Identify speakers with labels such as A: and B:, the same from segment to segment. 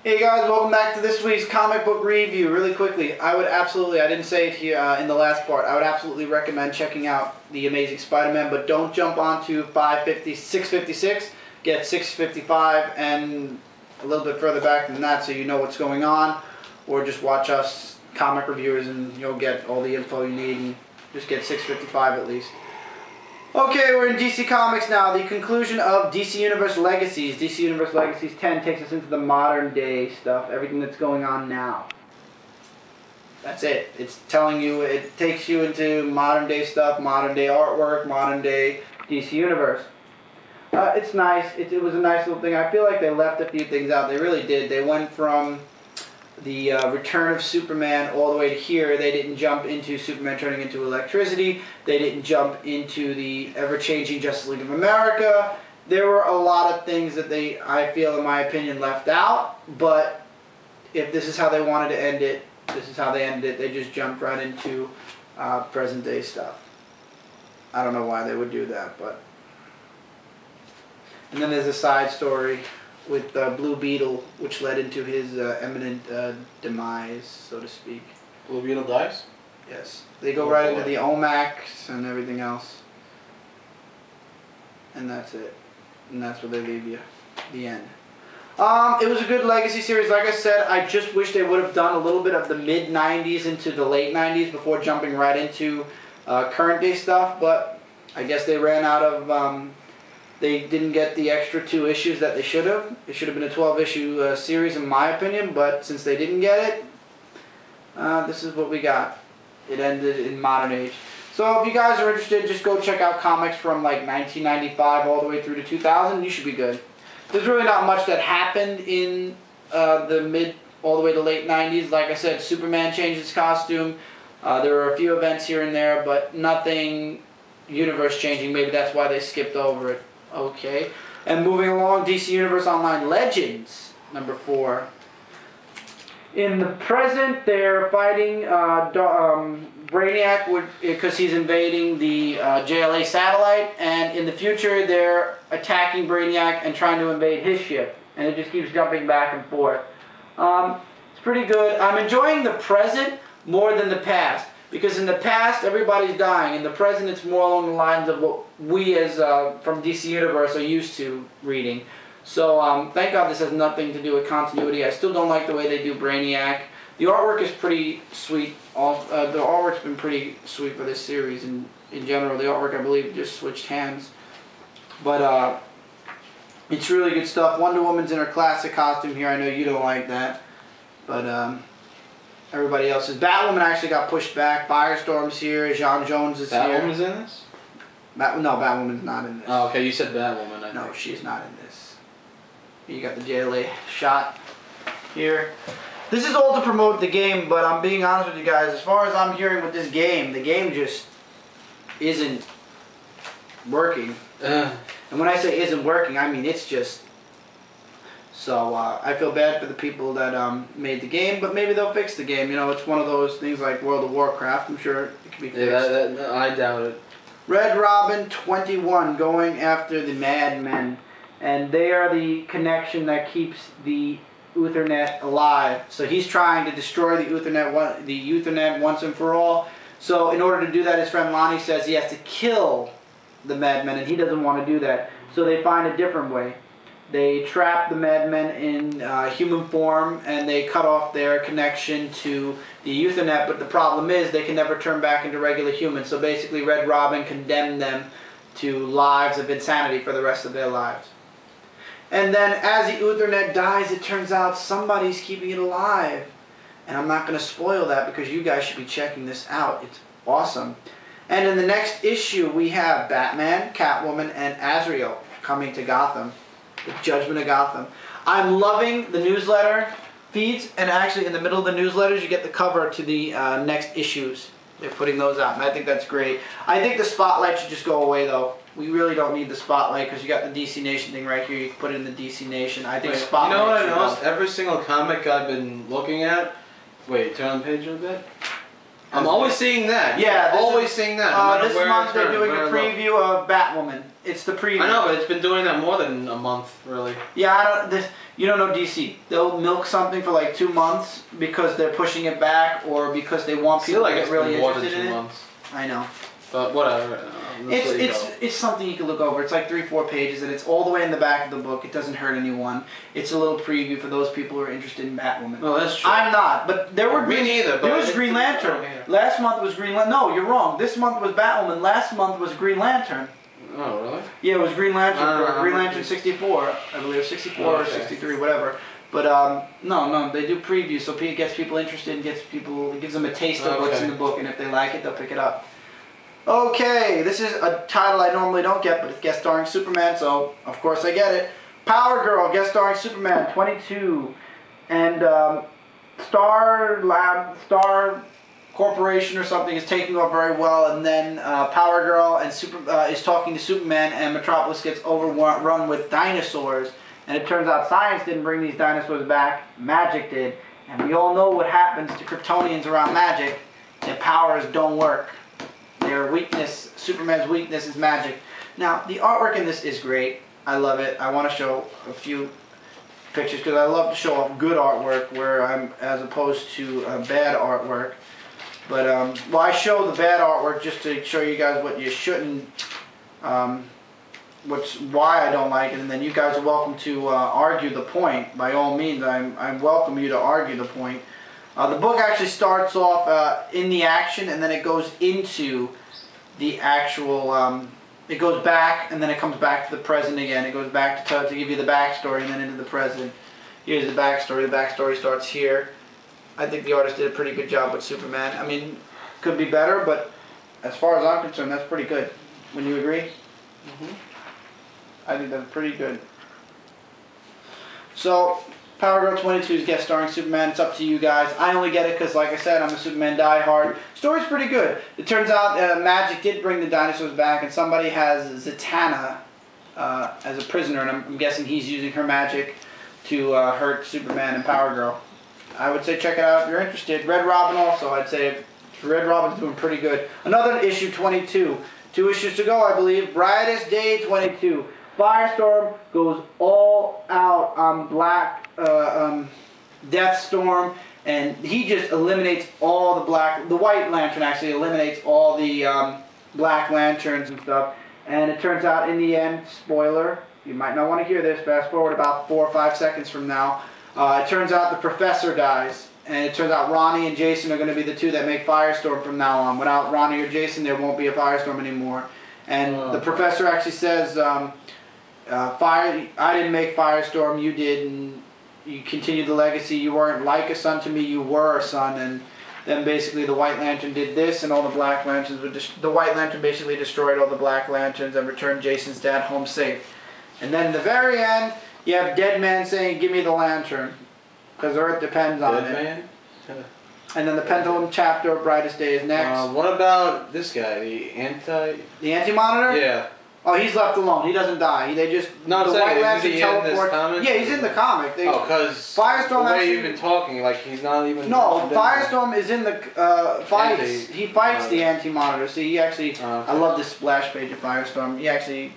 A: Hey guys, welcome back to this week's comic book review. Really quickly, I didn't say it here in the last part, I would absolutely recommend checking out The Amazing Spider-Man, but don't jump onto 656, get 655 and a little bit further back than that so you know what's going on, or just watch us comic reviewers and you'll get all the info you need and just get 655 at least. Okay, we're in DC Comics now. The conclusion of DC Universe Legacies. DC Universe Legacies 10 takes us into the modern day stuff, everything that's going on now. That's it. It's telling you, it takes you into modern day stuff, modern day artwork, modern day DC Universe. It's nice. It was a nice little thing. I feel like they left a few things out. They really did. They went from the Return of Superman all the way to here. They didn't jump into Superman turning into electricity. They didn't jump into the ever-changing Justice League of America. There were a lot of things that they, I feel in my opinion, left out. But if this is how they wanted to end it, this is how they ended it. They just jumped right into present day stuff. I don't know why they would do that, but... And then there's a side story with Blue Beetle, which led into his imminent demise, so to speak.
B: Blue Beetle dies?
A: Yes. They go right into the Omax and everything else. And that's it. And that's where they leave you. The end. It was a good Legacy series. Like I said, I just wish they would have done a little bit of the mid-90s into the late 90s before jumping right into current day stuff, but I guess they ran out of... They didn't get the extra 2 issues that they should have. It should have been a 12-issue series in my opinion, but since they didn't get it, this is what we got. It ended in modern age. So if you guys are interested, just go check out comics from like 1995 all the way through to 2000. You should be good. There's really not much that happened in the mid all the way to late 90s. Like I said, Superman changed his costume. There were a few events here and there, but nothing universe changing. Maybe that's why they skipped over it. Okay, and moving along, DC Universe Online Legends, number 4. In the present, they're fighting Brainiac because he's invading the JLA satellite, and in the future, they're attacking Brainiac and trying to invade his ship, and it just keeps jumping back and forth. It's pretty good. I'm enjoying the present more than the past. Because in the past, everybody's dying. In the present, it's more along the lines of what we as from DC Universe are used to reading. So thank God this has nothing to do with continuity. I still don't like the way they do Brainiac. The artwork is pretty sweet. The artwork's been pretty sweet for this series. In general, the artwork, I believe, just switched hands. But it's really good stuff. Wonder Woman's in her classic costume here. I know you don't like that. But... everybody else's. Batwoman actually got pushed back. Firestorm's here. John Jones is here.
B: Batwoman's in this?
A: No, Batwoman's not in this.
B: Oh, okay. You said Batwoman.
A: No, she's not in this. You got the JLA shot here. This is all to promote the game, but I'm being honest with you guys. As far as I'm hearing with this game, the game just isn't working. And when I say isn't working, I mean it's just... So I feel bad for the people that made the game, but maybe they'll fix the game. You know, it's one of those things like World of Warcraft. I'm sure it can be fixed.
B: Yeah, I doubt it.
A: Red Robin 21 going after the Madmen, and they are the connection that keeps the Ethernet alive. So he's trying to destroy the Ethernet once and for all. So in order to do that, his friend Lonnie says he has to kill the Madmen, and he doesn't want to do that. So they find a different way. They trap the Madmen in human form, and they cut off their connection to the Ethernet, but the problem is they can never turn back into regular humans. So basically Red Robin condemned them to lives of insanity for the rest of their lives. And then as the Ethernet dies, it turns out somebody's keeping it alive. And I'm not going to spoil that because you guys should be checking this out. It's awesome. And in the next issue, we have Batman, Catwoman, and Azrael coming to Gotham. The Judgment of Gotham. I'm loving the newsletter feeds, and actually in the middle of the newsletters you get the cover to the next issues. They're putting those out, and I think that's great. I think the spotlight should just go away though. We really don't need the spotlight because you got the DC Nation thing right here. You can put it in the DC Nation. I think spotlight.
B: You know what I noticed? Every single comic I've been looking at. Wait, turn on the page a bit. I'm always seeing that.
A: Yeah,
B: always seeing that. No
A: this month they're doing a preview of Batwoman It's the preview.
B: I know, but it's been doing that more than a month, really.
A: Yeah, you don't know DC. They'll milk something for like 2 months because they're pushing it back or because they want people to get really interested in it.
B: Months.
A: I know.
B: But whatever.
A: It's something you can look over. It's like 3-4 pages, and it's all the way in the back of the book. It doesn't hurt anyone. It's a little preview for those people who are interested in Batwoman.
B: No, that's true.
A: I'm not, but there were
B: Me neither.
A: There was Green Lantern. Last month was Green Lantern. No, you're wrong. This month was Batwoman. Last month was Green Lantern.
B: Oh, really?
A: Yeah, it was Green Lantern. Green Lantern 64, I believe, 64 or 63, whatever. But no, they do previews, so it gets people interested, it gives them a taste of what's in the book, and if they like it, they'll pick it up. Okay, this is a title I normally don't get, but it's guest starring Superman, so of course I get it. Power Girl, guest starring Superman, 22, and Star Corporation or something is taking off very well, and then Power Girl and is talking to Superman, and Metropolis gets overrun with dinosaurs. And it turns out science didn't bring these dinosaurs back, magic did. And we all know what happens to Kryptonians around magic. Their powers don't work. Their weakness, Superman's weakness is magic. Now, the artwork in this is great. I love it. I want to show a few pictures because I love to show off good artwork as opposed to bad artwork. But, well, I show the bad artwork just to show you guys what you shouldn't, why I don't like it, and then you guys are welcome to argue the point. By all means, I welcome you to argue the point. The book actually starts off in the action, and then it goes into the actual, it goes back, and then it comes back to the present again. It goes back to give you the backstory, and then into the present. Here's the backstory. The backstory starts here. I think the artist did a pretty good job with Superman. I mean, could be better, but as far as I'm concerned, that's pretty good. Wouldn't you agree? Mm-hmm. I think that's pretty good. So, Power Girl 22 is guest starring Superman. It's up to you guys. I only get it because, like I said, I'm a Superman diehard. Story's pretty good. It turns out magic did bring the dinosaurs back, and somebody has Zatanna as a prisoner, and I'm guessing he's using her magic to hurt Superman and Power Girl. I would say check it out if you're interested. Red Robin also, I'd say Red Robin's doing pretty good. Another issue 22. 2 issues to go, I believe. Brightest Day 22. Firestorm goes all out on Deathstorm, and he just eliminates all the White Lantern actually eliminates all the Black Lanterns and stuff. And it turns out in the end, spoiler, you might not want to hear this, fast forward about 4 or 5 seconds from now, it turns out the Professor dies. And it turns out Ronnie and Jason are going to be the two that make Firestorm from now on. Without Ronnie or Jason, there won't be a Firestorm anymore. And the Professor actually says, I didn't make Firestorm, you did, and you continued the legacy. You weren't like a son to me, you were a son. And then basically the White Lantern did this, and all the Black Lanterns were the White Lantern basically destroyed all the Black Lanterns and returned Jason's dad home safe. And then at the very end, you have Dead Man saying, "Give me the lantern," because Earth depends on it. Man? And then the Pendulum chapter of Brightest Day is next.
B: What about this guy, the
A: Anti-Monitor?
B: Yeah.
A: Oh, he's left alone. He doesn't die. They just
B: the White Lantern teleport.
A: Yeah, he's in the comic.
B: Because
A: Firestorm
B: the way
A: actually,
B: you've been talking, like he's not even.
A: No, Firestorm is in the fights. He fights the Anti-Monitor. See, he actually. I love this splash page of Firestorm. He actually.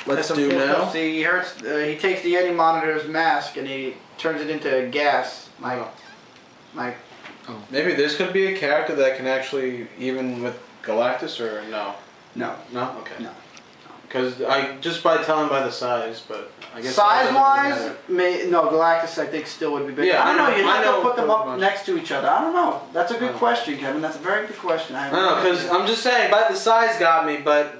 B: Let's do now.
A: See, he hurts. He takes the Anti-Monitor's mask and he turns it into gas.
B: Maybe this could be a character that can actually even with Galactus, or no?
A: No.
B: No? Okay.
A: No.
B: Because just by telling by the size, but I guess
A: size-wise, Galactus I think still would be bigger.
B: Yeah,
A: I don't know. You have to put them up next to each other. I don't know. That's a good question, Kevin. That's a very good question. I
B: don't know, because I'm just saying, but the size got me, but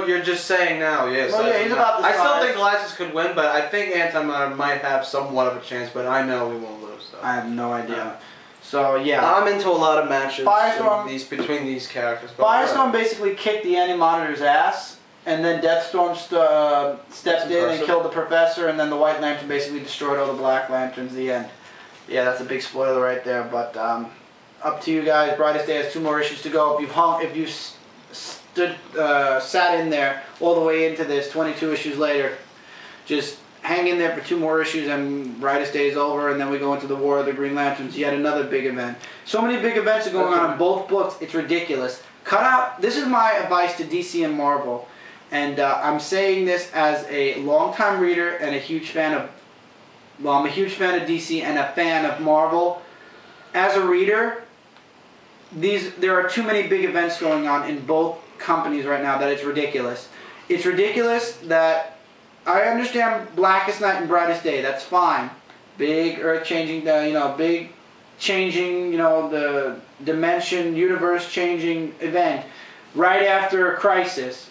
B: you're just saying now, yes.
A: Well, yeah, he's about the size.
B: I still think Galactus could win, but I think Anti-Monitor might have somewhat of a chance, but I know we won't lose. So.
A: I have no idea. So, yeah.
B: I'm into a lot of matches between these characters.
A: Firestorm basically kicked the Anti-Monitor's ass, and then Deathstorm stepped in and killed the Professor, and then the White Lantern basically destroyed all the Black Lanterns at the end. Yeah, that's a big spoiler right there, but up to you guys. Brightest Day has 2 more issues to go. If you sat in there all the way into this 22 issues later, just hang in there for 2 more issues and Brightest Day is over, and then we go into the War of the Green Lanterns, yet another big event. So many big events are going on in both books, it's ridiculous. Cut out, this is my advice to DC and Marvel. And I'm saying this as a longtime reader and a huge fan of, well, I'm a huge fan of DC and a fan of Marvel. As a reader, there are too many big events going on in both companies right now that it's ridiculous. It's ridiculous that I understand Blackest Night and Brightest Day. That's fine. Big earth-changing, big changing, the dimension, universe-changing event right after Crisis.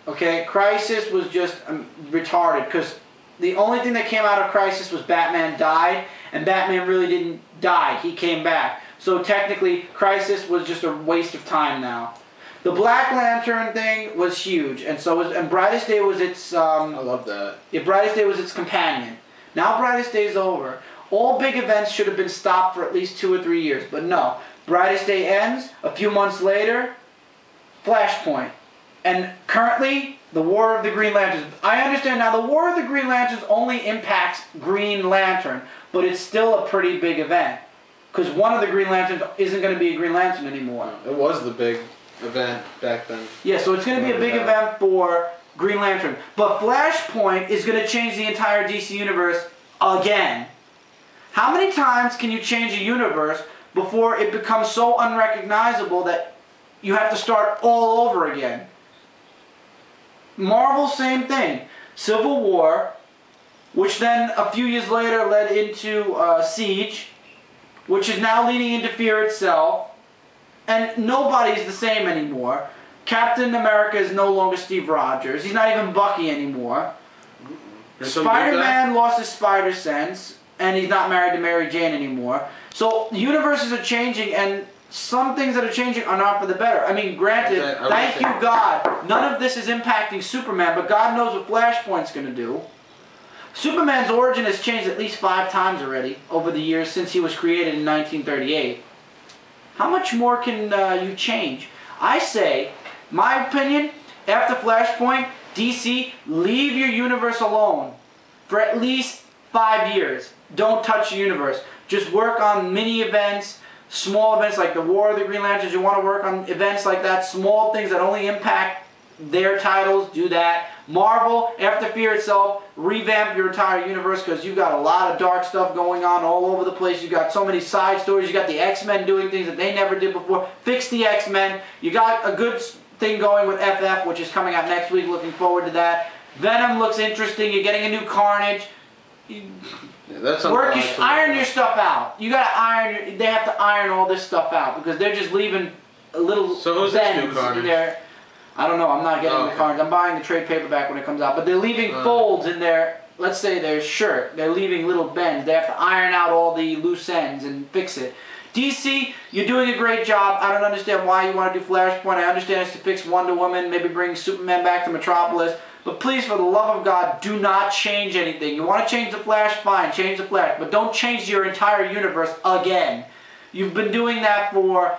A: Okay, Crisis was just retarded because the only thing that came out of Crisis was Batman died, and Batman really didn't die. He came back. So technically, Crisis was just a waste of time now. The Black Lantern thing was huge, and Brightest Day was its. I
B: love that.
A: Yeah, Brightest Day was its companion. Now Brightest Day is over. All big events should have been stopped for at least 2 or 3 years, but no. Brightest Day ends. A few months later, Flashpoint. And currently, the War of the Green Lanterns. I understand now the War of the Green Lanterns only impacts Green Lantern, but it's still a pretty big event. Because one of the Green Lanterns isn't going to be a Green Lantern anymore.
B: It was the big event back then.
A: Yeah, so it's going to be a big event for Green Lantern. But Flashpoint is going to change the entire DC Universe again. How many times can you change a universe before it becomes so unrecognizable that you have to start all over again? Marvel, same thing. Civil War, which then a few years later led into Siege, which is now leading into Fear itself, and nobody's the same anymore. Captain America is no longer Steve Rogers. He's not even Bucky anymore. Spider-Man lost his spider sense, and he's not married to Mary Jane anymore. So universes are changing, and some things that are changing are not for the better. I mean, granted, thank you God, none of this is impacting Superman, but God knows what Flashpoint's going to do. Superman's origin has changed at least 5 times already over the years since he was created in 1938. How much more can you change? I say, my opinion, after Flashpoint, DC, leave your universe alone for at least 5 years. Don't touch the universe. Just work on mini events, small events like the War of the Green Lanterns. You want to work on events like that, small things that only impact their titles, do that. Marvel, after Fear itself, revamp your entire universe because you've got a lot of dark stuff going on all over the place. You've got so many side stories. You got the X-Men doing things that they never did before. Fix the X-Men. You got a good thing going with FF, which is coming out next week. Looking forward to that. Venom looks interesting. You're getting a new Carnage. Iron your stuff out. You gotta iron. They have to iron all this stuff out because they're just leaving a little.
B: So who's this new Carnage?
A: In there. I don't know. I'm not getting the Carnage. I'm buying the trade paperback when it comes out. But they're leaving folds in their. Let's say their shirt. They're leaving little bends. They have to iron out all the loose ends and fix it. DC, you're doing a great job. I don't understand why you want to do Flashpoint. I understand it's to fix Wonder Woman, maybe bring Superman back to Metropolis. But please, for the love of God, do not change anything. You want to change the Flash, fine, change the Flash. But don't change your entire universe again. You've been doing that for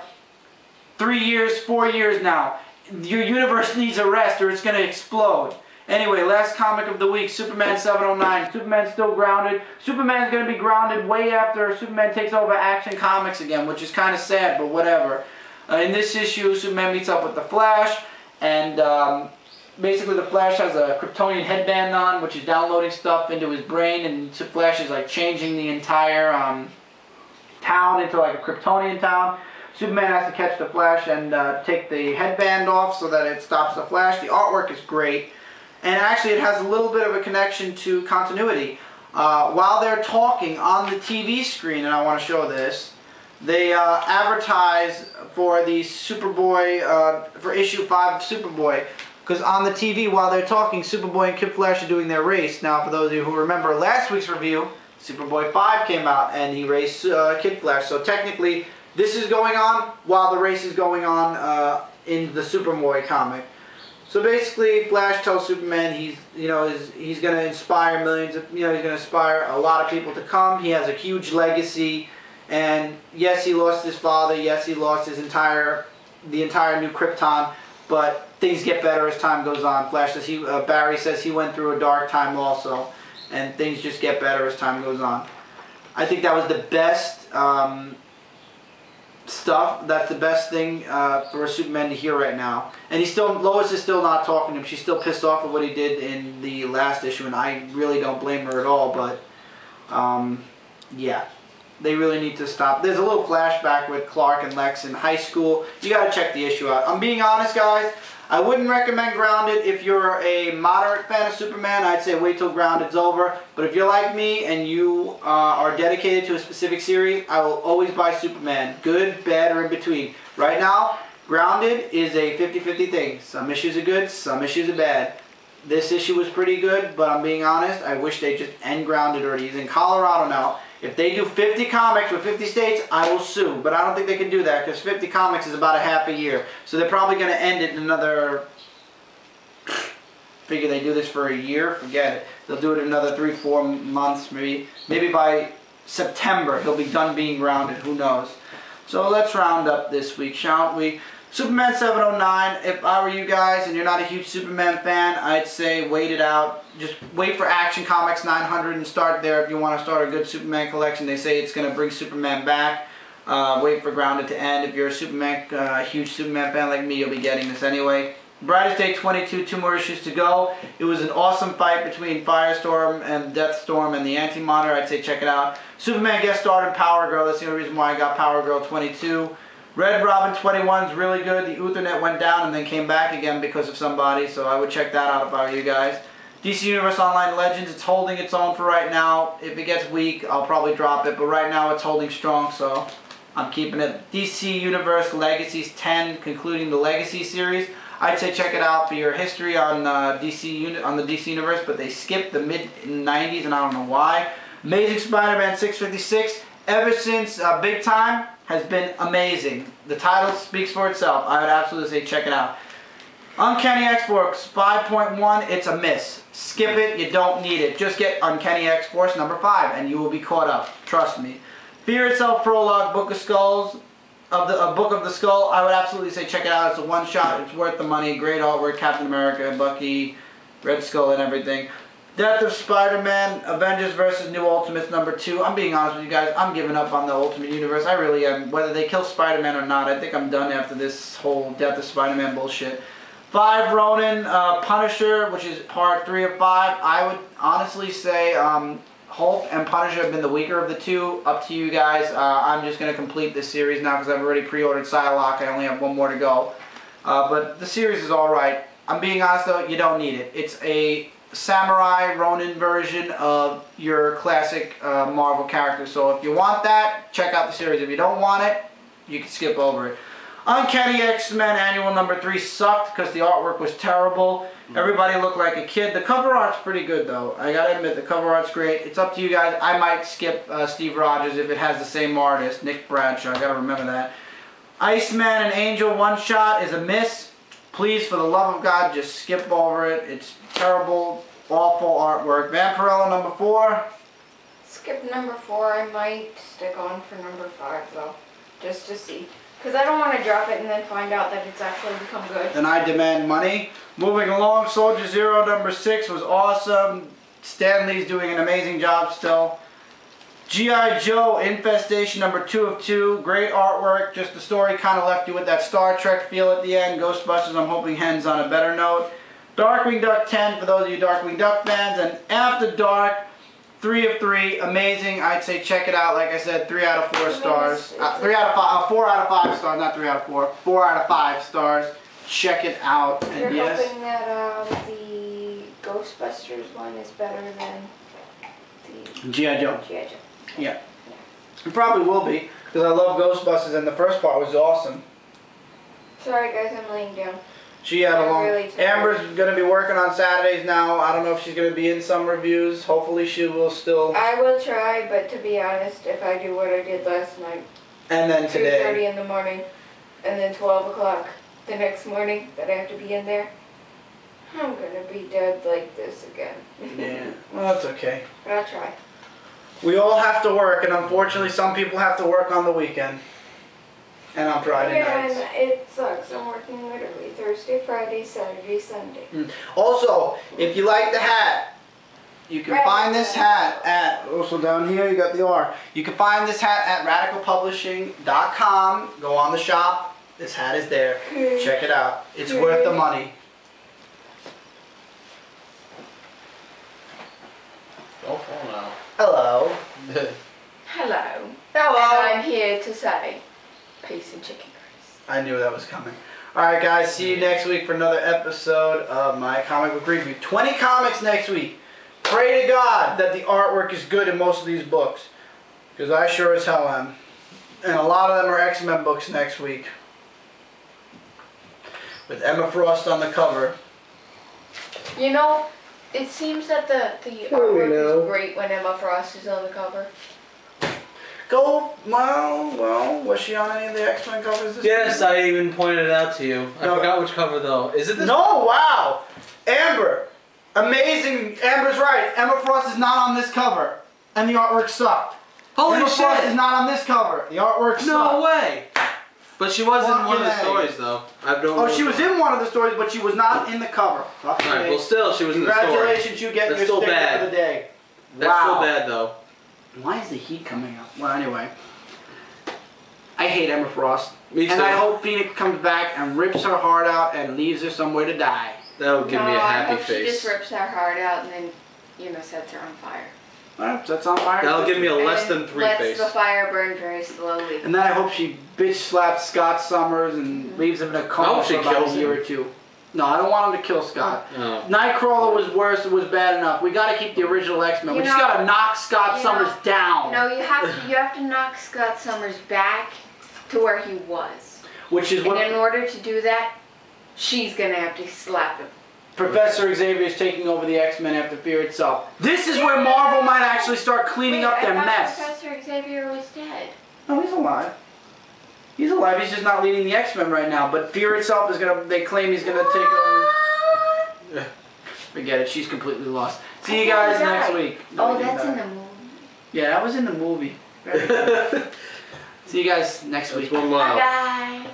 A: 3 years, 4 years now. Your universe needs a rest or it's going to explode. Anyway, last comic of the week, Superman 709. Superman's still grounded. Superman's going to be grounded way after Superman takes over Action Comics again, which is kind of sad, but whatever. In this issue, Superman meets up with the Flash, and basically the Flash has a Kryptonian headband on, which is downloading stuff into his brain, and Flash is like changing the entire town into like a Kryptonian town. Superman has to catch the Flash and take the headband off so that it stops the Flash. The artwork is great. And actually it has a little bit of a connection to continuity. While they're talking on the TV screen, and I want to show this, they advertise for the Superboy, for issue 5 of Superboy. Because on the TV, while they're talking, Superboy and Kid Flash are doing their race. Now, for those of you who remember last week's review, Superboy 5 came out and he raced Kid Flash. So technically, this is going on while the race is going on in the Superboy comic. So basically, Flash tells Superman he's going to inspire millions of, he's going to inspire a lot of people to come. He has a huge legacy, and yes, he lost his father. Yes, he lost the entire New Krypton, but things get better as time goes on. Flash says Barry says he went through a dark time also, and things just get better as time goes on. I think that was the best stuff, that's the best thing for Superman to hear right now. And Lois is still not talking to him. She's still pissed off at what he did in the last issue, and I really don't blame her at all. But yeah, they really need to stop. There's a little flashback with Clark and Lex in high school. You got to check the issue out. I'm being honest, guys. I wouldn't recommend Grounded if you're a moderate fan of Superman. I'd say wait till Grounded's over. But if you're like me and you are dedicated to a specific series, I will always buy Superman. Good, bad, or in between. Right now, Grounded is a 50-50 thing. Some issues are good, some issues are bad. This issue was pretty good, but I'm being honest, I wish they'd just end Grounded already. He's in Colorado now. If they do 50 comics with 50 states, I will sue. But I don't think they can do that because 50 comics is about a half a year. So they're probably going to end it in another... Figure they do this for a year, forget it. They'll do it in another 3-4 months, maybe. Maybe by September he'll be done being Grounded. Who knows? So let's round up this week, shall we? Superman 709, if I were you guys and you're not a huge Superman fan, I'd say wait it out. Just wait for Action Comics 900 and start there if you want to start a good Superman collection. They say it's going to bring Superman back. Wait for Grounded to end. If you're a huge Superman fan like me, you'll be getting this anyway. Brightest Day 22, 2 more issues to go. It was an awesome fight between Firestorm and Deathstorm and the Anti-Monitor. I'd say check it out. Superman guest starred in Power Girl. That's the only reason why I got Power Girl 22. Red Robin 21 is really good. The Ethernet went down and then came back again because of somebody, so I would check that out if I were you guys. DC Universe Online Legends, it's holding its own for right now. If it gets weak, I'll probably drop it, but right now it's holding strong, so I'm keeping it. DC Universe Legacies 10, concluding the Legacy series. I'd say check it out for your history on the DC Universe, but they skipped the mid-90s and I don't know why. Amazing Spider-Man 656, ever since Big Time, has been amazing. The title speaks for itself. I would absolutely say check it out. Uncanny X-Force 5.1, it's a miss. Skip it, you don't need it. Just get Uncanny X-Force number 5 and you will be caught up. Trust me. Fear Itself Prologue, Book of Skulls, Book of the Skull, I would absolutely say check it out. It's a one-shot, it's worth the money. Great artwork, Captain America, Bucky, Red Skull and everything. Death of Spider-Man, Avengers vs. New Ultimates number 2. I'm being honest with you guys, I'm giving up on the Ultimate Universe. I really am. Whether they kill Spider-Man or not, I think I'm done after this whole Death of Spider-Man bullshit. 5 Ronin, Punisher, which is part 3 of 5. I would honestly say Hulk and Punisher have been the weaker of the two. Up to you guys. I'm just going to complete this series now because I've already pre-ordered Psylocke. I only have 1 more to go. But the series is alright. I'm being honest though, you don't need it. It's a samurai Ronin version of your classic Marvel character. So if you want that, check out the series. If you don't want it, you can skip over it. Uncanny X-Men Annual number 3 sucked because the artwork was terrible. Everybody looked like a kid. The cover art's pretty good though. I gotta admit, the cover art's great. It's up to you guys. I might skip Steve Rogers if it has the same artist, Nick Bradshaw. I gotta remember that. Iceman and Angel one-shot is a miss. Please, for the love of God, just skip over it. It's terrible, awful artwork. Vampirella number 4.
C: Skip number 4. I might stick on for number 5 though, just to see. Because I don't want to drop it and then find out that it's actually become good.
A: Then I demand money. Moving along, Soldier Zero number 6 was awesome. Stan Lee's doing an amazing job still. G.I. Joe Infestation number 2 of 2. Great artwork. Just the story kind of left you with that Star Trek feel at the end. Ghostbusters, I'm hoping, ends on a better note. Darkwing Duck 10 for those of you Darkwing Duck fans. And After Dark, 3 of 3. Amazing. I'd say check it out. Like I said, 3 out of 4 stars. 4 out of 5 stars, not 3 out of 4. 4 out of 5 stars. Check it out. And
C: you're
A: yes,
C: hoping that the Ghostbusters one is better than the
A: G.I. Joe.
C: G.I. Joe.
A: Yeah. It probably will be, because I love Ghostbusters and the first part was awesome.
C: Sorry guys, I'm laying down.
A: She had a long...
C: Really
A: Amber's going to be working on Saturdays now. I don't know if she's going to be in some reviews. Hopefully she will still...
C: I will try, but to be honest, if I do what I did last night...
A: And then today...
C: 2:30 in the morning, and then 12 o'clock the next morning that I have to be in there, I'm going to be dead like this again.
A: Yeah, well that's okay.
C: But I'll try.
A: We all have to work, and unfortunately some people have to work on the weekend. And on Friday nights.
C: Yeah, and it sucks. I'm working literally Thursday, Friday, Saturday, Sunday.
A: Also, if you like the hat, You can find this hat at, also down here you got the R. You can find this hat at radicalpublishing.com. Go on the shop. This hat is there. Check it out. It's worth the money.
B: Don't fall now.
A: Hello.
C: Hello.
A: Hello.
C: And I'm here to say peace and chicken grease.
A: I knew that was coming. Alright guys, see you next week for another episode of my comic book review. 20 comics next week. Pray to God that the artwork is good in most of these books. Because I sure as hell am. And a lot of them are X-Men books next week. With Emma Frost on the cover.
C: You know, it seems that the artwork is great when Emma Frost is on the cover.
A: Well, was she on any of the X-Men covers this
B: Yes,
A: season?
B: I even pointed it out to you. I forgot which cover though. Is it this?
A: No, wow! Amber! Amazing, Amber's right. Emma Frost is not on this cover. And the artwork sucked.
B: Holy
A: Emma
B: shit!
A: Frost is not on this cover. The artwork sucked.
B: No way! But she was in one of the
A: Fucking A.
B: stories though. I don't
A: Oh,
B: know
A: she was in one of the stories, but she was not in the cover. Fucking
B: Alright,
A: A.
B: well still, she was in the story.
A: Congratulations, you get
B: That's
A: your
B: still
A: sticker
B: bad.
A: for the day.
B: That's
A: Wow.
B: so bad though.
A: Why is the heat coming up? Well, anyway. I hate Emma Frost.
B: Me too.
A: And I hope Phoenix comes back and rips her heart out and leaves her somewhere to die.
B: That would give me a happy
C: I hope
B: face.
C: she just rips her heart out and then, sets her on fire.
A: Alright, that's on fire.
B: That'll give me a less
C: And
B: than 3
C: lets
B: face.
C: the fire burn very slowly.
A: And then I hope she bitch slaps Scott Summers and leaves him in a coma
B: hope she
A: for about
B: kills
A: a year
B: him.
A: or two. No, I don't want him to kill Scott.
B: No.
A: Nightcrawler was worse, it was bad enough. We gotta keep the original X-Men. We
C: You
A: just
C: know-
A: gotta knock Scott
C: you
A: Summers
C: know-
A: down.
C: No, you have to knock Scott Summers back to where he was.
A: Which is
C: And
A: what
C: in order to do that, she's gonna have to slap him.
A: Professor Xavier is taking over the X-Men after Fear itself. This is where Marvel might actually start cleaning up their
C: I thought
A: mess.
C: Professor Xavier was dead.
A: No, he's alive. He's alive, he's just not leading the X-Men right now. But Fear itself is gonna, they claim he's gonna take over. Forget it, she's completely lost. See you guys next week.
C: Oh, that's in the movie.
A: Yeah, that was in the movie. Very good. See you guys next week.
B: That's one mile.
C: Bye.